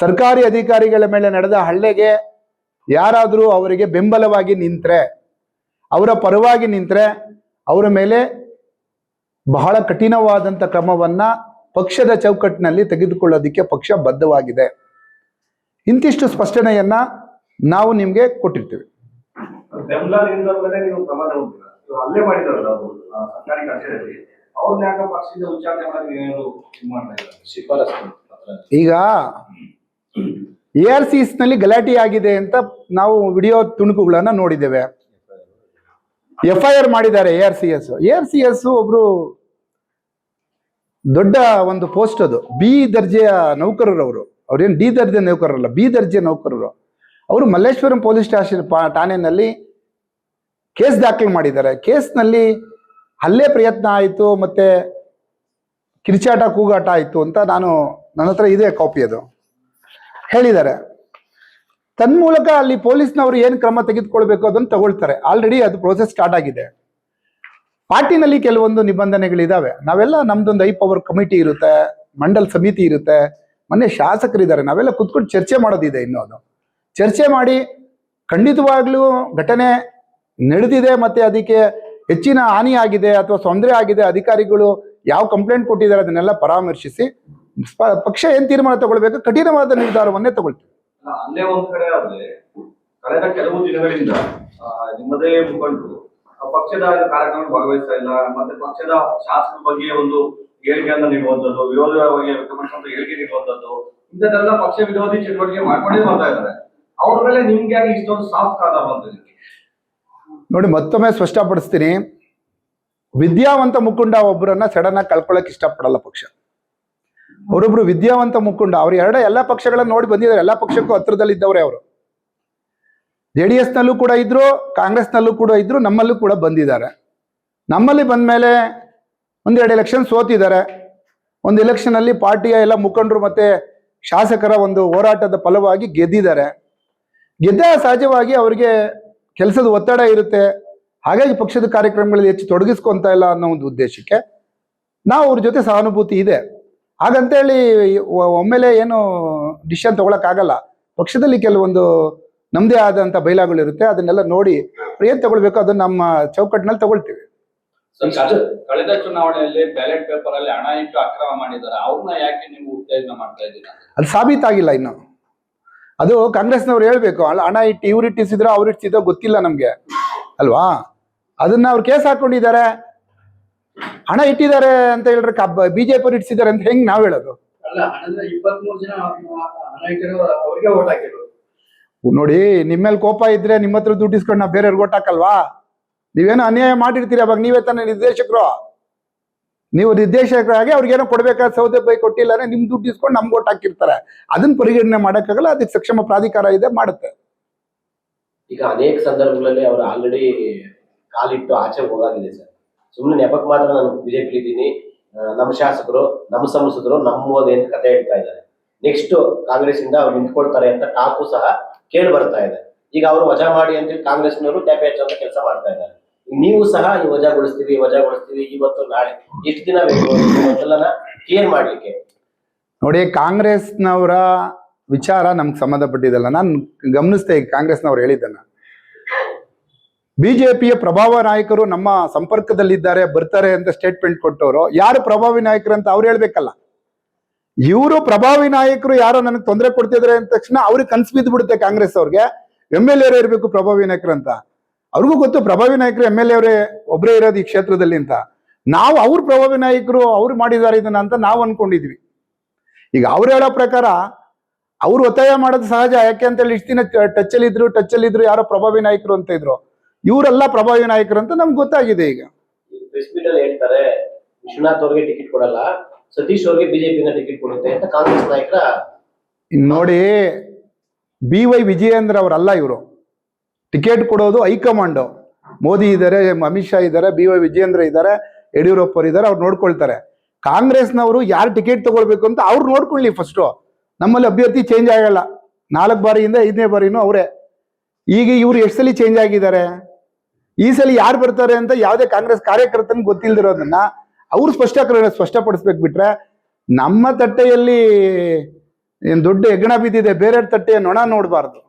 ಸರ್ಕಾರಿ ಅಧಿಕಾರಿಗಳ ಮೇಲೆ ನಡೆದ ಹಲ್ಲೆಗೆ ಯಾರಾದರೂ ಅವರಿಗೆ ಬೆಂಬಲವಾಗಿ ನಿಂತರೆ, ಅವರ ಪರವಾಗಿ ನಿಂತರೆ ಅವರ ಮೇಲೆ ಬಹಳ ಕಠಿಣವಾದಂಥ ಕ್ರಮವನ್ನ ಪಕ್ಷದ ಚೌಕಟ್ಟಿನಲ್ಲಿ ತೆಗೆದುಕೊಳ್ಳೋದಕ್ಕೆ ಪಕ್ಷ ಬದ್ಧವಾಗಿದೆ. ಇಂತಿಷ್ಟು ಸ್ಪಷ್ಟನೆಯನ್ನ ನಾವು ನಿಮಗೆ ಕೊಟ್ಟಿರ್ತೀವಿ. ಈಗ ARCS ನಲ್ಲಿ ಗಲಾಟೆ ಆಗಿದೆ ಅಂತ ನಾವು ವಿಡಿಯೋ ತುಣುಕುಗಳನ್ನ ನೋಡಿದ್ದೇವೆ. FIR ಮಾಡಿದ್ದಾರೆ ARCS ಒಬ್ರು ದೊಡ್ಡ ಒಂದು ಪೋಸ್ಟ್, ಅದು B ದರ್ಜೆಯ ನೌಕರರು. ಅವ್ರೇನು D ದರ್ಜೆ ನೌಕರರಲ್ಲ, B ದರ್ಜೆ ನೌಕರರು. ಅವರು ಮಲ್ಲೇಶ್ವರಂ ಪೊಲೀಸ್ ಸ್ಟೇಷನ್ ಠಾಣೆಯಲ್ಲಿ ಕೇಸ್ ದಾಖಲು ಮಾಡಿದ್ದಾರೆ. ಕೇಸ್ನಲ್ಲಿ ಹಲ್ಲೆ ಪ್ರಯತ್ನ ಆಯಿತು, ಮತ್ತೆ ಕಿರಿಚಾಟ ಕೂಗಾಟ ಆಯಿತು ಅಂತ ನನ್ನ ಹತ್ರ ಇದೆ ಕಾಪಿ, ಅದು ಹೇಳಿದ್ದಾರೆ. ತನ್ಮೂಲಕ ಅಲ್ಲಿ ಪೊಲೀಸ್ನವರು ಏನು ಕ್ರಮ ತೆಗೆದುಕೊಳ್ಬೇಕು ಅದನ್ನು ತಗೊಳ್ತಾರೆ. ಆಲ್ರೆಡಿ ಅದು ಪ್ರೋಸೆಸ್ ಸ್ಟಾರ್ಟ್ ಆಗಿದೆ. ಪಾರ್ಟಿನಲ್ಲಿ ಕೆಲವೊಂದು ನಿಬಂಧನೆಗಳಿದಾವೆ. ನಾವೆಲ್ಲ ನಮ್ದೊಂದು ಹೈ ಪವರ್ ಕಮಿಟಿ ಇರುತ್ತೆ, ಮಂಡಲ್ ಸಮಿತಿ ಇರುತ್ತೆ, ಮೊನ್ನೆ ಶಾಸಕರಿದ್ದಾರೆ, ನಾವೆಲ್ಲ ಕುತ್ಕೊಂಡು ಚರ್ಚೆ ಮಾಡೋದಿದೆ. ಇನ್ನು ಅದು ಚರ್ಚೆ ಮಾಡಿ ಖಂಡಿತವಾಗ್ಲೂ ಘಟನೆ ನಡೆದಿದೆ ಮತ್ತೆ ಅದಕ್ಕೆ ಹೆಚ್ಚಿನ ಹಾನಿ ಆಗಿದೆ ಅಥವಾ ತೊಂದರೆ ಆಗಿದೆ, ಅಧಿಕಾರಿಗಳು ಯಾವ ಕಂಪ್ಲೇಂಟ್ ಕೊಟ್ಟಿದ್ದಾರೆ ಅದನ್ನೆಲ್ಲ ಪರಾಮರ್ಶಿಸಿ ಪಕ್ಷ ಏನ್ ತೀರ್ಮಾನ ತಗೊಳ್ಬೇಕು, ಕಠಿಣವಾದ ನಿರ್ಧಾರವನ್ನೇ ತಗೊಳ್ತೀವಿ. ಅಲ್ಲೇ ಒಂದ್ ಕಡೆ ಆದ್ರೆ ಕಳೆದ ಕೆಲವು ದಿನಗಳಿಂದ ನಿಮ್ಮದೇ ಮುಖಂಡರು ಪಕ್ಷದ ಕಾರ್ಯಕ್ರಮ ಭಾಗವಹಿಸ್ತಾ ಇಲ್ಲ, ಮತ್ತೆ ಪಕ್ಷದ ಶಾಸಕರ ಬಗ್ಗೆ ಒಂದು ಹೇಳಿಕೆಯನ್ನ ನೀಡುವಂಥದ್ದು, ವಿರೋಧ ಬಗ್ಗೆ ವ್ಯಕ್ತಪಡಿಸುವಂತ ಹೇಳಿಕೆ ನೀಡುವಂಥದ್ದು, ಇಂಥದ್ದೆಲ್ಲ ಪಕ್ಷ ವಿರೋಧಿ ಚಟುವಟಿಕೆ ಮಾಡ್ಕೊಂಡೇ ಬರ್ತಾ ಇದ್ದಾರೆ. ಅವ್ರ ಮೇಲೆ ನಿಮ್ಗೆ ಇಷ್ಟೊಂದು ಸಾಫ್ಟ್ ಆಧಾರ ಅಂತ ನೋಡಿ, ಮತ್ತೊಮ್ಮೆ ಸ್ಪಷ್ಟಪಡಿಸ್ತೀನಿ. ವಿದ್ಯಾವಂತ ಮುಖಂಡ ಒಬ್ಬರನ್ನ ಸಡನ್ ಆಗಿ ಕಳ್ಕೊಳ್ಳಕ್ ಇಷ್ಟಪಡಲ್ಲ ಪಕ್ಷ. ಅವರೊಬ್ರು ವಿದ್ಯಾವಂತ ಮುಖಂಡ, ಅವ್ರು ಎಲ್ಲ ಪಕ್ಷಗಳನ್ನ ನೋಡಿ ಬಂದಿದ್ದಾರೆ. ಎಲ್ಲ ಪಕ್ಷಕ್ಕೂ ಹತ್ರದಲ್ಲಿದ್ದವರೇ ಅವರು. JDS ನಲ್ಲೂ ಕೂಡ ಇದ್ರು, ಕಾಂಗ್ರೆಸ್ ನಲ್ಲೂ ಕೂಡ ಇದ್ರು, ನಮ್ಮಲ್ಲೂ ಕೂಡ ಬಂದಿದ್ದಾರೆ. ನಮ್ಮಲ್ಲಿ ಬಂದ್ಮೇಲೆ ಒಂದೆರಡು ಎಲೆಕ್ಷನ್ ಸೋತಿದ್ದಾರೆ. ಒಂದು ಎಲೆಕ್ಷನ್ ಅಲ್ಲಿ ಪಾರ್ಟಿಯ ಎಲ್ಲ ಮುಖಂಡರು ಮತ್ತೆ ಶಾಸಕರ ಒಂದು ಹೋರಾಟದ ಫಲವಾಗಿ ಗೆದ್ದಿದ್ದಾರೆ. ಗೆದ್ದ ಸಹಜವಾಗಿ ಅವರಿಗೆ ಕೆಲಸದ ಒತ್ತಡ ಇರುತ್ತೆ, ಹಾಗಾಗಿ ಪಕ್ಷದ ಕಾರ್ಯಕ್ರಮಗಳಲ್ಲಿ ಹೆಚ್ಚು ತೊಡಗಿಸ್ಕೊಂತ ಇಲ್ಲ ಅನ್ನೋ ಒಂದು ಉದ್ದೇಶಕ್ಕೆ ನಾವು ಅವ್ರ ಜೊತೆ ಸಹಾನುಭೂತಿ ಇದೆ. ಹಾಗಂತೇಳಿ ಒಮ್ಮೆಲೆ ಏನು ಡಿಸಿಷನ್ ತಗೊಳಕ್ಕಾಗಲ್ಲ. ಪಕ್ಷದಲ್ಲಿ ಕೆಲವೊಂದು ನಮ್ಮದೇ ಆದಂಥ ಬೈಲಾಗಳಿರುತ್ತೆ, ಅದನ್ನೆಲ್ಲ ನೋಡಿ ಏನ್ ತಗೊಳ್ಬೇಕು ಅದನ್ನ ನಮ್ಮ ಚೌಕಟ್ಟಿನಲ್ಲಿ ತಗೊಳ್ತೀವಿ. ಕಳೆದ ಚುನಾವಣೆಯಲ್ಲಿ ಬ್ಯಾಲೆಟ್ ಪೇಪರ್ ಅಲ್ಲಿ ಹಣ ಇಟ್ಟು ಅಕ್ರಮ ಮಾಡಿದ್ದಾರೆ, ಅವ್ರನ್ನ ಯಾಕೆ ನೀವು ಉತ್ತೇಜನ ಮಾಡ್ತಾ ಇದ್ದೀರಾ? ಅದು ಸಾಬೀತಾಗಿಲ್ಲ ಇನ್ನು. ಅದು ಕಾಂಗ್ರೆಸ್ನವ್ರು ಹೇಳ್ಬೇಕು, ಹಣ ಇಟ್ಟು ಇವ್ರು ಇಟ್ಟಿಸಿದ್ರು ಅವ್ರು ಇಟ್ಟಿಸಿದ್ರೋ ಗೊತ್ತಿಲ್ಲ ನಮ್ಗೆ ಅಲ್ವಾ. ಅದನ್ನ ಅವ್ರು ಕೇಸ್ ಹಾಕೊಂಡಿದ್ದಾರೆ, ಹಣ ಇಟ್ಟಿದ್ದಾರೆ ಅಂತ ಹೇಳಿದ್ರೆ BJP ಅವ್ರು ಇಟ್ಟಿಸಿದ್ದಾರೆ ಅಂತ ಹೆಂಗ್ ನಾವ್ ಹೇಳೋದು? ನೋಡಿ, ನಿಮ್ಮೇಲೆ ಕೋಪ ಇದ್ರೆ ನಿಮ್ಮ ಹತ್ರ ದುಡ್ಡು ಇಸ್ಕೊಂಡು ನಾವು ಬೇರೆಯವ್ರಿಗೆ ಓಟ್ ಹಾಕಲ್ವಾ? ನೀವೇನೋ ಅನ್ಯಾಯ ಮಾಡಿರ್ತೀರಿ, ಅವಾಗ ನೀವೇ ತಾನೇ ನಿರ್ದೇಶಕರು. ನೀವು ನಿರ್ದೇಶಕರಾಗಿ ಅವ್ರಿಗೇನೋ ಕೊಡ್ಬೇಕಾದ ಸೌದೆ ಬೈ ಕೊಟ್ಟಿಲ್ಲ, ನಿಮ್ ದುಡ್ಡು ಇಸ್ಕೊಂಡು ನಮ್ಗೆ ಓಟ್ ಹಾಕಿರ್ತಾರೆ. ಅದನ್ನ ಪರಿಗಣನೆ ಮಾಡಕ್ಕಾಗಲ್ಲ, ಅದಕ್ಕೆ ಸಕ್ಷಮ ಪ್ರಾಧಿಕಾರ ಇದೆ, ಮಾಡುತ್ತೆ. ಈಗ ಅನೇಕ ಸಂದರ್ಭಗಳಲ್ಲಿ ಅವರು ಆಲ್ರೆಡಿ ಕಾಲಿಟ್ಟು ಆಚೆ ಹೋಗಾಗಿದೆ ಸರ್. ಸುಮ್ಮನೆ ನೆಪಕ್ಕೆ ಮಾತ್ರ ನಾನು BJP ಇದ್ದೀನಿ, ನಮ್ಮ ಶಾಸಕರು, ನಮ್ಮ ಸಂಸದರು ನಮ್ಮೋದೆ ಅಂತ ಕತೆ ಹೇಳ್ತಾ ಇದ್ದಾರೆ. ನೆಕ್ಸ್ಟ್ ಕಾಂಗ್ರೆಸ್ ಇಂದ ಅವ್ರು ನಿಂತ್ಕೊಳ್ತಾರೆ ಅಂತ ಟಾಕು ಸಹ ಕೇಳಿ ಬರ್ತಾ ಇದೆ. ಈಗ ಅವರು ವಜಾ ಮಾಡಿ ಅಂತೇಳಿ ಕಾಂಗ್ರೆಸ್ನವರು ಟ್ಯಾಪೆ ಹಚ್ಚುವಂತ ಕೆಲಸ ಮಾಡ್ತಾ ಇದ್ದಾರೆ. ನೀವು ಸಹ ಈ ವಜಾಗೊಳಿಸ್ತೀವಿ ಇವತ್ತು ನಾಳೆ ಎಷ್ಟು ದಿನ ಬೇಕು ಮೊದಲನ ಕ್ಲಿಯರ್ ಮಾಡ್ಲಿಕ್ಕೆ? ನೋಡಿ, ಕಾಂಗ್ರೆಸ್ನವರ ವಿಚಾರ ನಮ್ಗೆ ಸಂಬಂಧಪಟ್ಟಿದ್ದಲ್ಲ. ನಾನು ಗಮನಿಸ್ತೆ ಕಾಂಗ್ರೆಸ್ನವ್ರು ಹೇಳಿದ್ದನ್ನ. BJPಯ ಪ್ರಭಾವ ನಾಯಕರು ನಮ್ಮ ಸಂಪರ್ಕದಲ್ಲಿದ್ದಾರೆ, ಬರ್ತಾರೆ ಅಂತ ಸ್ಟೇಟ್ಮೆಂಟ್ ಕೊಟ್ಟವರು ಯಾರು ಪ್ರಭಾವಿ ನಾಯಕರು ಅಂತ ಅವ್ರು ಹೇಳ್ಬೇಕಲ್ಲ. ಇವರು ಪ್ರಭಾವಿ ನಾಯಕರು ಯಾರೋ ನನಗೆ ತೊಂದರೆ ಕೊಡ್ತಿದ್ರೆ ಅಂದ ತಕ್ಷಣ ಅವ್ರಿಗೆ ಕನ್ಸು ಬಿದ್ದು ಬಿಡುತ್ತೆ ಕಾಂಗ್ರೆಸ್ ಅವ್ರಿಗೆ. MLA ಇರಬೇಕು ಪ್ರಭಾವಿ ನಾಯಕರು ಅಂತ. ಅವ್ರಿಗೂ ಗೊತ್ತು ಪ್ರಭಾವಿ ನಾಯಕರು MLA ಅವರೇ ಒಬ್ಬರೇ ಇರೋದು ಈ ಕ್ಷೇತ್ರದಲ್ಲಿ ಅಂತ. ನಾವು ಅವ್ರ ಪ್ರಭಾವಿ ನಾಯಕರು ಅವ್ರು ಮಾಡಿದ್ದಾರೆ ಇದನ್ನ ಅಂತ ನಾವು ಅನ್ಕೊಂಡಿದ್ವಿ. ಈಗ ಅವ್ರು ಹೇಳೋ ಪ್ರಕಾರ ಅವ್ರು ಒತ್ತಾಯ ಮಾಡೋದು ಸಹಜ. ಯಾಕೆ ಅಂತ ಹೇಳಿ ಇಷ್ಟು ದಿನ ಟಚ್ ಯಾರೋ ಪ್ರಭಾವಿ ನಾಯಕರು ಅಂತ ಇದ್ರು, ಇವರೆಲ್ಲ ಪ್ರಭಾವಿ ನಾಯಕರು ಅಂತ ನಮ್ಗೆ ಗೊತ್ತಾಗಿದೆ. ಈಗ ಪ್ರೆಸ್ ಮೀಟ್ ಅಲ್ಲಿ ಹೇಳ್ತಾರೆ ವಿಶ್ವನಾಥ್ ಅವ್ರಿಗೆ ಟಿಕೆಟ್ ಕೊಡಲ್ಲ, ಸತೀಶ್ ಅವ್ರಿಗೆ BJP ಟಿಕೆಟ್ ಕೊಡುತ್ತೆ ಅಂತ ಕಾಂಗ್ರೆಸ್ ನಾಯಕರ. ನೋಡಿ, BY ವಿಜಯೇಂದ್ರ ಅವರಲ್ಲ ಇವರು. ಟಿಕೆಟ್ ಕೊಡೋದು ಹೈಕಮಾಂಡ್. ಮೋದಿ ಇದ್ದಾರೆ, ಅಮಿತ್ ಶಾ ಇದ್ದಾರೆ, BY ವಿಜಯೇಂದ್ರ ಇದ್ದಾರೆ, ಯಡಿಯೂರಪ್ಪ ಅವರು ಇದ್ದಾರೆ, ಅವ್ರು ನೋಡ್ಕೊಳ್ತಾರೆ. ಕಾಂಗ್ರೆಸ್ನವರು ಯಾರು ಟಿಕೆಟ್ ತಗೊಳ್ಬೇಕು ಅಂತ ಅವ್ರು ನೋಡ್ಕೊಳ್ಳಿ ಫಸ್ಟ್. ನಮ್ಮಲ್ಲಿ ಅಭ್ಯರ್ಥಿ ಚೇಂಜ್ ಆಗಲ್ಲ, 4 ಬಾರಿಯಿಂದ 5ನೇ ಬಾರಿನೂ ಅವರೇ. ಈಗ ಇವ್ರು ಎಷ್ಟು ಸಲ ಚೇಂಜ್ ಆಗಿದ್ದಾರೆ, ಈ ಸಲ ಯಾರು ಬರ್ತಾರೆ ಅಂತ ಯಾವುದೇ ಕಾಂಗ್ರೆಸ್ ಕಾರ್ಯಕರ್ತನ ಗೊತ್ತಿಲ್ದಿರೋದನ್ನ ಅವ್ರು ಸ್ಪಷ್ಟಪಡಿಸ್ಬೇಕು. ಬಿಟ್ರೆ ನಮ್ಮ ತಟ್ಟೆಯಲ್ಲಿ ಏನ್ ದೊಡ್ಡ ಹೆಗ್ಗಣ ಬಿದ್ದಿದೆ, ಬೇರೆ ತಟ್ಟೆಯ ನೊಣ ನೋಡಬಾರ್ದು.